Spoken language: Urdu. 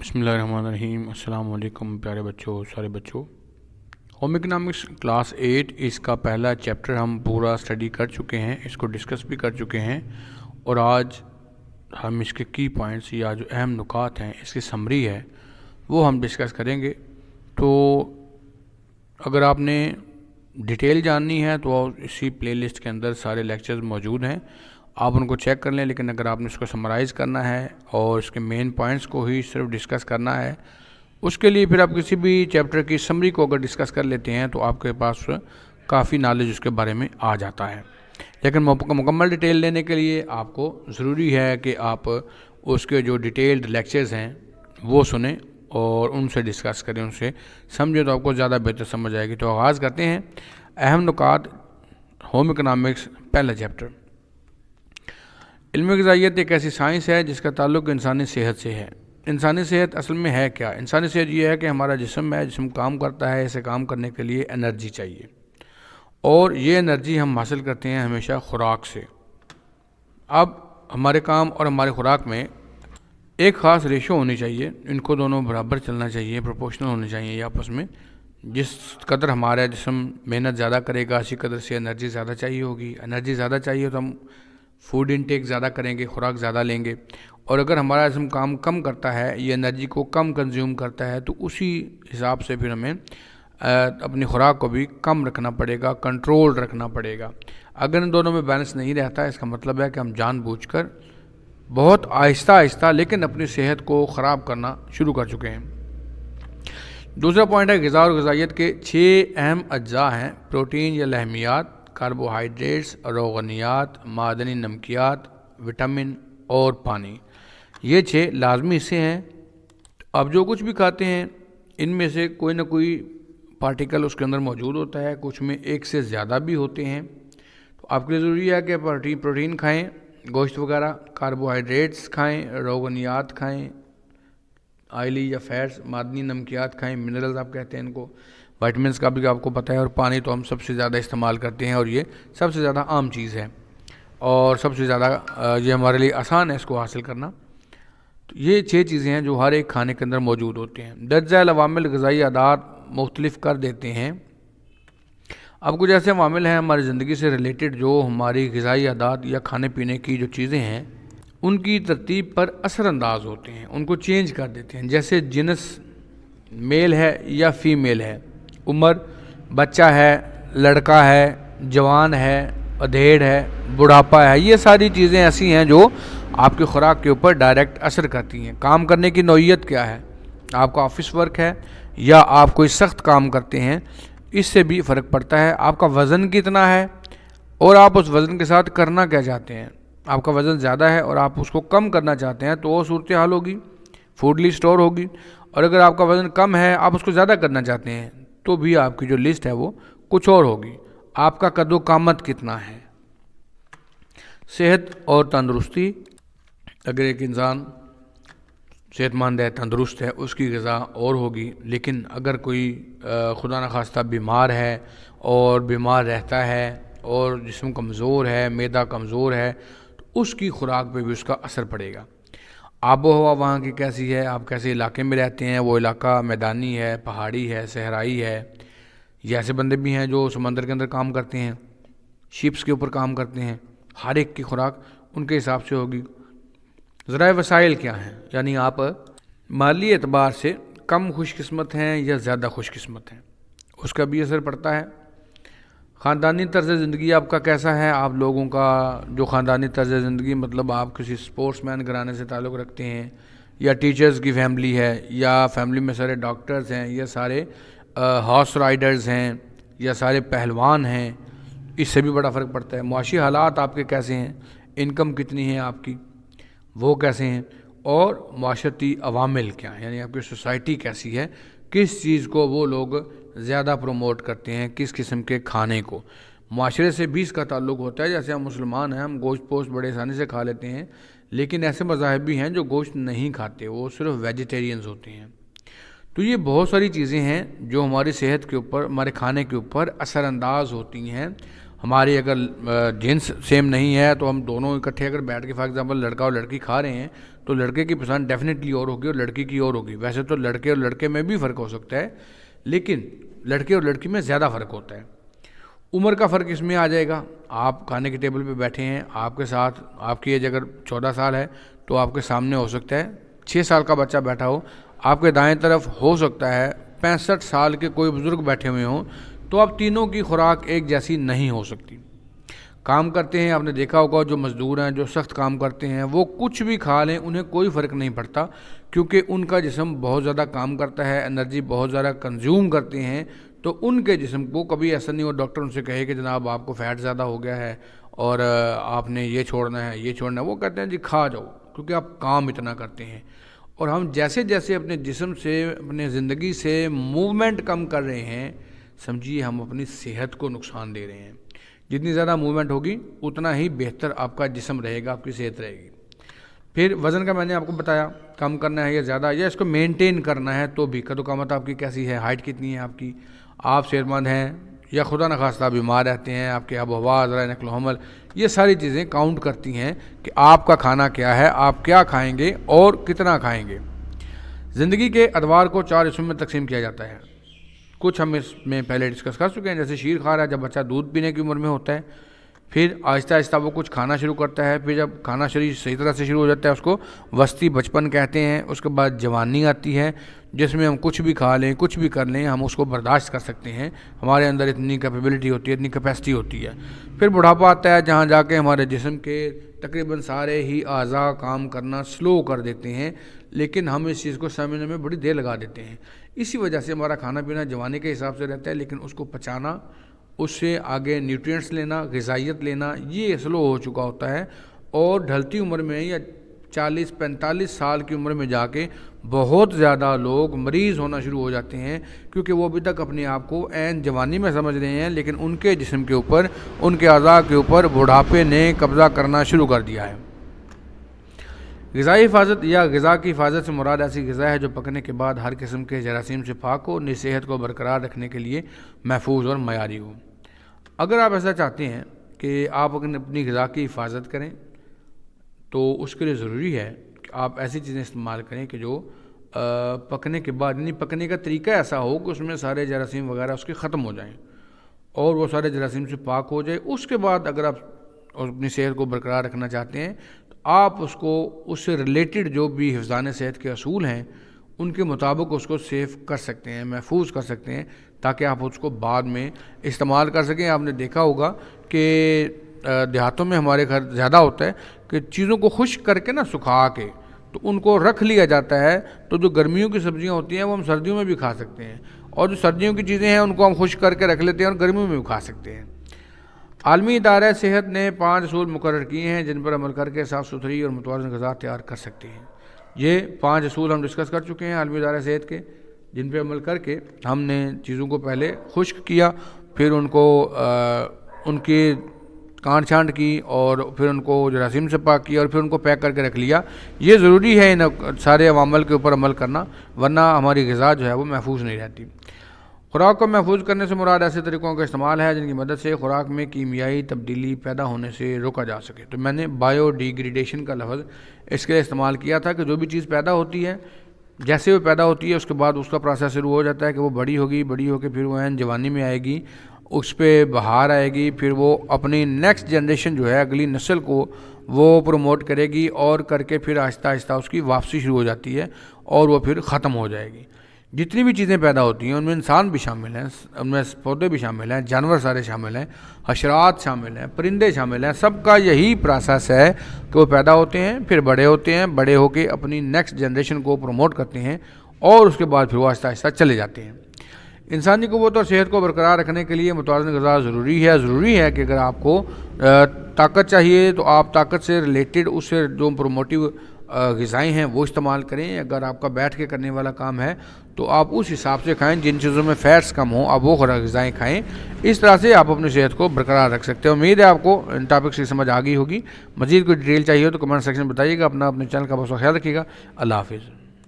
بسم اللہ الرحمن الرحیم۔ السلام علیکم پیارے بچوں، سارے بچوں۔ ہوم اکنامکس کلاس 8 اس کا پہلا چیپٹر ہم پورا اسٹڈی کر چکے ہیں، اس کو ڈسکس بھی کر چکے ہیں، اور آج ہم اس کے کی پوائنٹس یا جو اہم نکات ہیں، اس کی سمری ہے، وہ ہم ڈسکس کریں گے۔ تو اگر آپ نے ڈیٹیل جاننی ہے تو اسی پلے لسٹ کے اندر سارے لیکچرز موجود ہیں، آپ ان کو چیک کر لیں۔ لیکن اگر آپ نے اس کو سمرائز کرنا ہے اور اس کے مین پوائنٹس کو ہی صرف ڈسکس کرنا ہے، اس کے لیے پھر آپ کسی بھی چیپٹر کی سمری کو اگر ڈسکس کر لیتے ہیں تو آپ کے پاس کافی نالج اس کے بارے میں آ جاتا ہے۔ لیکن مکمل ڈیٹیل لینے کے لیے آپ کو ضروری ہے کہ آپ اس کے جو ڈیٹیلڈ لیکچرز ہیں وہ سنیں اور ان سے ڈسکس کریں، ان سے سمجھیں، تو آپ کو زیادہ بہتر سمجھ آئے گی۔ تو آغاز کرتے ہیں۔ اہم نکات، ہوم اکنامکس پہلا چیپٹر۔ علم غذائیت ایک ایسی سائنس ہے جس کا تعلق انسانی صحت سے ہے۔ انسانی صحت اصل میں ہے کیا؟ انسانی صحت یہ ہے کہ ہمارا جسم ہے، جسم کام کرتا ہے، اسے کام کرنے کے لیے انرجی چاہیے، اور یہ انرجی ہم حاصل کرتے ہیں ہمیشہ خوراک سے۔ اب ہمارے کام اور ہمارے خوراک میں ایک خاص ریشو ہونی چاہیے، ان کو دونوں برابر چلنا چاہیے، پروپورشنل ہونے چاہیے یہ آپس میں۔ جس قدر ہمارا جسم محنت زیادہ کرے گا، اسی قدر سے انرجی زیادہ چاہیے ہوگی۔ انرجی زیادہ چاہیے تو ہم فوڈ انٹیک زیادہ کریں گے، خوراک زیادہ لیں گے، اور اگر ہمارا جسم کام کم کرتا ہے، یہ انرجی کو کم کنزیوم کرتا ہے، تو اسی حساب سے پھر ہمیں اپنی خوراک کو بھی کم رکھنا پڑے گا، کنٹرول رکھنا پڑے گا۔ اگر ان دونوں میں بیلنس نہیں رہتا، اس کا مطلب ہے کہ ہم جان بوجھ کر بہت آہستہ آہستہ لیکن اپنی صحت کو خراب کرنا شروع کر چکے ہیں۔ دوسرا پوائنٹ ہے غذا اور غذائیت کے 6 اہم اجزاء ہیں: پروٹین یا لحمیات، کاربوہائیڈریٹس، روغنیات، معدنی نمکیات، وٹامن اور پانی۔ یہ 6 لازمی حصے ہیں۔ اب جو کچھ بھی کھاتے ہیں ان میں سے کوئی نہ کوئی پارٹیکل اس کے اندر موجود ہوتا ہے، کچھ میں ایک سے زیادہ بھی ہوتے ہیں۔ تو آپ کے لیے ضروری ہے کہ پروٹین کھائیں، گوشت وغیرہ، کاربوہائیڈریٹس کھائیں، روغنیات کھائیں، آئلی یا فیٹس، معدنی نمکیات کھائیں، منرلز آپ کہتے ہیں ان کو، وائٹمنس کا بھی آپ کو پتہ ہے، اور پانی تو ہم سب سے زیادہ استعمال کرتے ہیں، اور یہ سب سے زیادہ عام چیز ہے اور سب سے زیادہ یہ ہمارے لیے آسان ہے اس کو حاصل کرنا۔ تو یہ 6 چیزیں ہیں جو ہر ایک کھانے کے اندر موجود ہوتے ہیں۔ درج ذیل عوامل غذائی عادات مختلف کر دیتے ہیں۔ اب کچھ ایسے عوامل ہیں ہماری زندگی سے ریلیٹڈ جو ہماری غذائی عادات یا کھانے پینے کی جو چیزیں ہیں ان کی ترتیب پر اثر انداز ہوتے ہیں، ان کو چینج کر دیتے ہیں۔ جیسے جنس میل ہے یا فیمیل ہے، عمر، بچہ ہے، لڑکا ہے، جوان ہے، ادھیڑ ہے، بڑھاپا ہے، یہ ساری چیزیں ایسی ہیں جو آپ کی خوراک کے اوپر ڈائریکٹ اثر کرتی ہیں۔ کام کرنے کی نوعیت کیا ہے، آپ کا آفس ورک ہے یا آپ کوئی سخت کام کرتے ہیں، اس سے بھی فرق پڑتا ہے۔ آپ کا وزن کتنا ہے اور آپ اس وزن کے ساتھ کرنا کیا چاہتے ہیں۔ آپ کا وزن زیادہ ہے اور آپ اس کو کم کرنا چاہتے ہیں تو وہ صورتحال ہوگی، فوڈ لسٹ اور ہوگی، اور اگر آپ کا وزن کم ہے، آپ اس کو زیادہ کرنا چاہتے ہیں تو بھی آپ کی جو لسٹ ہے وہ کچھ اور ہوگی۔ آپ کا قد و قامت کتنا ہے۔ صحت اور تندرستی، اگر ایک انسان صحت مند ہے، تندرست ہے، اس کی غذا اور ہوگی، لیکن اگر کوئی خدا نخواستہ بیمار ہے اور بیمار رہتا ہے اور جسم کمزور ہے، معدہ کمزور ہے، تو اس کی خوراک پہ بھی اس کا اثر پڑے گا۔ آب و ہوا وہاں کی کیسی ہے، آپ کیسے علاقے میں رہتے ہیں، وہ علاقہ میدانی ہے، پہاڑی ہے، صحرائی ہے، یہ ایسے بندے بھی ہیں جو سمندر کے اندر کام کرتے ہیں، شپس کے اوپر کام کرتے ہیں، ہر ایک کی خوراک ان کے حساب سے ہوگی۔ ذرائع وسائل کیا ہیں، یعنی آپ مالی اعتبار سے کم خوش قسمت ہیں یا زیادہ خوش قسمت ہیں، اس کا بھی اثر پڑتا ہے۔ خاندانی طرز زندگی آپ کا کیسا ہے، آپ لوگوں کا جو خاندانی طرز زندگی، مطلب آپ کسی سپورٹس مین گھرانے سے تعلق رکھتے ہیں یا ٹیچرز کی فیملی ہے، یا فیملی میں سارے ڈاکٹرز ہیں، یا سارے ہارس رائڈرز ہیں، یا سارے پہلوان ہیں، اس سے بھی بڑا فرق پڑتا ہے۔ معاشی حالات آپ کے کیسے ہیں، انکم کتنی ہے آپ کی، وہ کیسے ہیں، اور معاشرتی عوامل کیا ہیں، یعنی آپ کی سوسائٹی کیسی ہے، کس چیز کو وہ لوگ زیادہ پروموٹ کرتے ہیں، کس قسم کے کھانے کو۔ معاشرے سے بھی اس کا تعلق ہوتا ہے۔ جیسے ہم مسلمان ہیں، ہم گوشت پوشت بڑے آسانی سے کھا لیتے ہیں، لیکن ایسے مذاہب بھی ہیں جو گوشت نہیں کھاتے، وہ صرف ویجیٹیرینز ہوتے ہیں۔ تو یہ بہت ساری چیزیں ہیں جو ہماری صحت کے اوپر، ہمارے کھانے کے اوپر اثر انداز ہوتی ہیں۔ ہماری اگر جنس سیم نہیں ہے تو ہم دونوں اکٹھے اگر بیٹھ کے فار ایگزامپل لڑکا اور لڑکی کھا رہے ہیں تو لڑکے کی پسند ڈیفینیٹلی اور ہوگی اور لڑکی کی اور ہوگی. ویسے تو لڑکے اور لڑکے میں بھی فرق ہو سکتا ہے, لیکن لڑکے اور لڑکی میں زیادہ فرق ہوتا ہے. عمر کا فرق اس میں آ جائے گا. آپ کھانے کے ٹیبل پہ بیٹھے ہیں, آپ کے ساتھ آپ کی ایج اگر 14 سال ہے تو آپ کے سامنے ہو سکتا ہے 6 سال کا بچہ بیٹھا ہو, آپ کے دائیں طرف ہو سکتا ہے 65 سال کے کوئی بزرگ بیٹھے ہوئے ہوں, تو آپ تینوں کی خوراک ایک جیسی نہیں ہو سکتی. کام کرتے ہیں, آپ نے دیکھا ہوگا جو مزدور ہیں جو سخت کام کرتے ہیں وہ کچھ بھی کھا لیں انہیں کوئی فرق نہیں پڑتا, کیونکہ ان کا جسم بہت زیادہ کام کرتا ہے, انرجی بہت زیادہ کنزیوم کرتے ہیں. تو ان کے جسم کو کبھی ایسا نہیں ہو ڈاکٹر ان سے کہے کہ جناب آپ کو فیٹ زیادہ ہو گیا ہے اور آپ نے یہ چھوڑنا ہے یہ چھوڑنا ہے, وہ کہتے ہیں جی کھا جاؤ کیونکہ آپ کام اتنا کرتے ہیں. اور ہم جیسے جیسے اپنے جسم سے اپنے زندگی سے موومنٹ کم کر رہے ہیں, سمجھیے ہم اپنی صحت کو نقصان دے رہے ہیں. جتنی زیادہ موومنٹ ہوگی اتنا ہی بہتر آپ کا جسم رہے گا, آپ کی صحت رہے گی. پھر وزن کا میں نے آپ کو بتایا, کم کرنا ہے یا زیادہ, یا اس کو مینٹین کرنا ہے تو بھی. قد و قامت آپ کی کیسی ہے, ہائٹ کتنی ہے آپ کی, آپ صحت مند ہیں یا خدا نخواستہ بیمار رہتے ہیں, آپ کے آب و ہوا, ذرائع نقل و حمل, یہ ساری چیزیں کاؤنٹ کرتی ہیں کہ آپ کا کھانا کیا ہے, آپ کیا کھائیں گے اور کتنا کھائیں گے. زندگی کے ادوار کو 4 حصوں میں تقسیم کیا جاتا ہے. کچھ ہم اس میں پہلے ڈسکس کر چکے ہیں, جیسے شیر کھا رہا ہے جب بچہ دودھ پینے کی عمر میں ہوتا ہے, پھر آہستہ آہستہ وہ کچھ کھانا شروع کرتا ہے, پھر جب کھانا صحیح طرح سے شروع ہو جاتا ہے اس کو وسطی بچپن کہتے ہیں. اس کے بعد جوانی آتی ہے جس میں ہم کچھ بھی کھا لیں کچھ بھی کر لیں ہم اس کو برداشت کر سکتے ہیں, ہمارے اندر اتنی کیپیبلٹی ہوتی ہے, اتنی کیپیسٹی ہوتی ہے. پھر بڑھاپا آتا ہے جہاں جا کے ہمارے جسم کے تقریباً سارے ہی اعضاء کام کرنا سلو کر دیتے ہیں, لیکن ہم اس چیز کو سمجھنے میں بڑی دیر لگا دیتے ہیں. اسی وجہ سے ہمارا کھانا پینا جوانی کے حساب سے رہتا ہے, لیکن اس کو پچانا, اس سے آگے نیوٹرینٹس لینا, غذائیت لینا, یہ سلو ہو چکا ہوتا ہے. اور ڈھلتی عمر میں یا 40-45 سال کی عمر میں جا کے بہت زیادہ لوگ مریض ہونا شروع ہو جاتے ہیں, کیونکہ وہ ابھی تک اپنے آپ کو عین جوانی میں سمجھ رہے ہیں, لیکن ان کے جسم کے اوپر, ان کے اعضاء کے اوپر بڑھاپے نے قبضہ کرنا شروع کر دیا ہے. غذائی حفاظت یا غذا کی حفاظت سے مراد ایسی غذا ہے جو پکنے کے بعد ہر قسم کے جراثیم سے پاک ہو, اپنی صحت کو برقرار رکھنے کے لیے محفوظ اور معیاری ہو. اگر آپ ایسا چاہتے ہیں کہ آپ اپنی غذا کی حفاظت کریں تو اس کے لیے ضروری ہے کہ آپ ایسی چیزیں استعمال کریں کہ جو پکنے کے بعد, یعنی پکنے کا طریقہ ایسا ہو کہ اس میں سارے جراثیم وغیرہ اس کے ختم ہو جائیں اور وہ سارے جراثیم سے پاک ہو جائے. اس کے بعد اگر آپ اپنی صحت کو برقرار رکھنا چاہتے ہیں تو آپ اس کو اس سے ریلیٹڈ جو بھی حفظان صحت کے اصول ہیں ان کے مطابق اس کو سیف کر سکتے ہیں, محفوظ کر سکتے ہیں, تاکہ آپ اس کو بعد میں استعمال کر سکیں. آپ نے دیکھا ہوگا کہ دیہاتوں میں ہمارے گھر زیادہ ہوتا ہے کہ چیزوں کو خشک کر کے نا, سکھا کے تو ان کو رکھ لیا جاتا ہے, تو جو گرمیوں کی سبزیاں ہوتی ہیں وہ ہم سردیوں میں بھی کھا سکتے ہیں, اور جو سردیوں کی چیزیں ہیں ان کو ہم خشک کر کے رکھ لیتے ہیں اور گرمیوں میں بھی کھا سکتے ہیں. عالمی ادارہ صحت نے 5 اصول مقرر کیے ہیں جن پر عمل کر کے صاف ستھری اور متوازن غذا تیار کر سکتے ہیں. یہ 5 اصول ہم ڈسکس کر چکے ہیں عالمی ادارہ صحت کے, جن پہ عمل کر کے ہم نے چیزوں کو پہلے خشک کیا, پھر ان کو ان کی کانٹ چھانٹ کی, اور پھر ان کو جراثیم سے پاک کیا, اور پھر ان کو پیک کر کے رکھ لیا. یہ ضروری ہے ان سارے عوامل کے اوپر عمل کرنا, ورنہ ہماری غذا جو ہے وہ محفوظ نہیں رہتی. خوراک کو محفوظ کرنے سے مراد ایسے طریقوں کا استعمال ہے جن کی مدد سے خوراک میں کیمیائی تبدیلی پیدا ہونے سے روکا جا سکے. تو میں نے بایو ڈیگریڈیشن کا لفظ اس کے لیے استعمال کیا تھا کہ جو بھی چیز پیدا ہوتی ہے, جیسے وہ پیدا ہوتی ہے اس کے بعد اس کا پروسیس شروع ہو جاتا ہے کہ وہ بڑی ہوگی, بڑی ہو کے پھر وہ عین جوانی میں آئے گی, اس پہ بہار آئے گی, پھر وہ اپنی نیکسٹ جنریشن جو ہے اگلی نسل کو وہ پروموٹ کرے گی, اور کر کے پھر آہستہ آہستہ اس کی واپسی شروع ہو جاتی ہے اور وہ پھر ختم ہو جائے گی. جتنی بھی چیزیں پیدا ہوتی ہیں ان میں انسان بھی شامل ہیں, ان میں پودے بھی شامل ہیں, جانور سارے شامل ہیں, حشرات شامل ہیں, پرندے شامل ہیں. سب کا یہی پروسیس ہے کہ وہ پیدا ہوتے ہیں, پھر بڑے ہوتے ہیں, بڑے ہو کے اپنی نیکسٹ جنریشن کو پروموٹ کرتے ہیں, اور اس کے بعد پھر وہ آہستہ آہستہ چلے جاتے ہیں. انسانی قوت اور صحت کو برقرار رکھنے کے لیے متوازن غذا ضروری ہے. ضروری ہے کہ اگر آپ کو طاقت چاہیے تو آپ طاقت سے ریلیٹڈ اس سے جو پروموٹیو غذائیں ہیں وہ استعمال کریں. اگر آپ کا بیٹھ کے کرنے والا کام ہے تو آپ اس حساب سے کھائیں, جن چیزوں میں فیٹس کم ہوں آپ وہ غذائیں کھائیں. اس طرح سے آپ اپنی صحت کو برقرار رکھ سکتے ہیں. امید ہے آپ کو ان ٹاپک سے سمجھ آ گئی ہوگی. مزید کوئی ڈیٹیل چاہیے ہو تو کمنٹ سیکشن میں بتائیے گا. اپنے چینل کا بہت خیال رکھیے گا. اللہ حافظ.